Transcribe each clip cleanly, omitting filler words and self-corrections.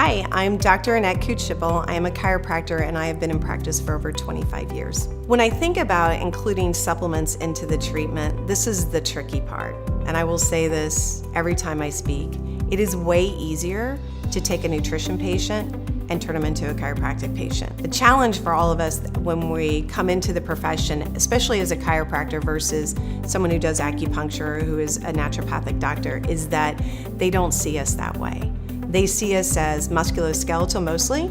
Hi, I'm Dr. Annette Kuchipil. I am a chiropractor and I have been in practice for over 25 years. When I think about including supplements into the treatment, this is the tricky part. And I will say this every time I speak. It is way easier to take a nutrition patient and turn them into a chiropractic patient. The challenge for all of us when we come into the profession, especially as a chiropractor versus someone who does acupuncture or who is a naturopathic doctor, is that they don't see us that way. They see us as musculoskeletal mostly.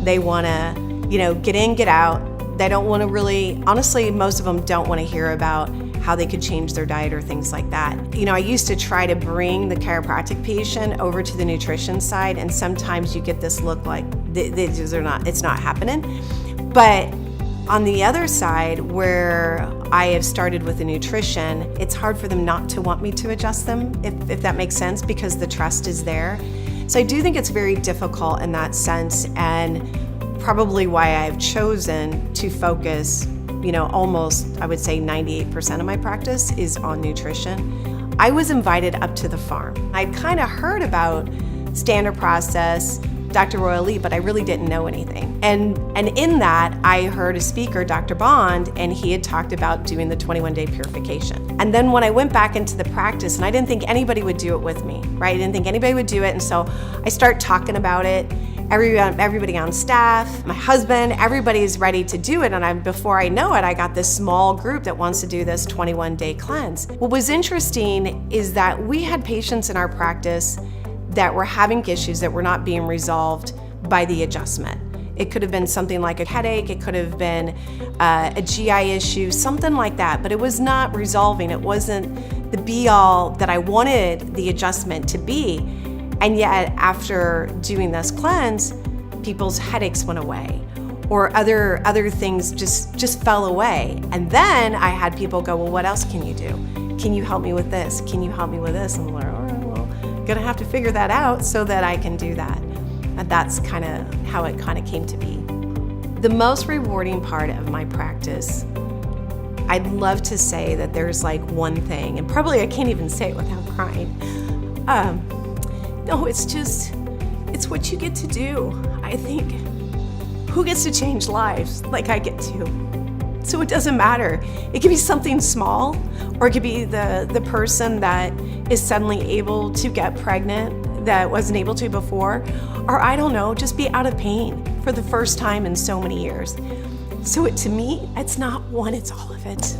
They want to, get in, get out. They don't want to really, honestly, most of them don't want to hear about how they could change their diet or things like that. I used to try to bring the chiropractic patient over to the nutrition side, and sometimes you get this look like it's not happening. But on the other side, where I have started with the nutrition, it's hard for them not to want me to adjust them, if that makes sense, because the trust is there. So I do think it's very difficult in that sense, and probably why I've chosen to focus, almost, I would say 98% of my practice is on nutrition. I was invited up to the farm. I'd kind of heard about Standard Process, Dr. Royal Lee, but I really didn't know anything. And in that, I heard a speaker, Dr. Bond, and he had talked about doing the 21-day purification. And then when I went back into the practice, and I didn't think anybody would do it with me, right? I didn't think anybody would do it, and so I start talking about it. Everybody on staff, my husband, everybody's ready to do it, and before I know it, I got this small group that wants to do this 21-day cleanse. What was interesting is that we had patients in our practice that were having issues that were not being resolved by the adjustment. It could have been something like a headache, it could have been a GI issue, something like that, but it was not resolving. It wasn't the be-all that I wanted the adjustment to be. And yet, after doing this cleanse, people's headaches went away, or other things just fell away. And then I had people go, well, what else can you do? Can you help me with this? Can you help me with this? And I'm like, all right, well, gonna have to figure that out so that I can do that. And that's kind of how it kind of came to be. The most rewarding part of my practice, I'd love to say that there's like one thing, and probably I can't even say it without crying. No, it's what you get to do. I think, who gets to change lives like I get to? So it doesn't matter. It could be something small, or it could be the person that is suddenly able to get pregnant that wasn't able to before, or I don't know, just be out of pain for the first time in so many years. So to me, it's not one, it's all of it.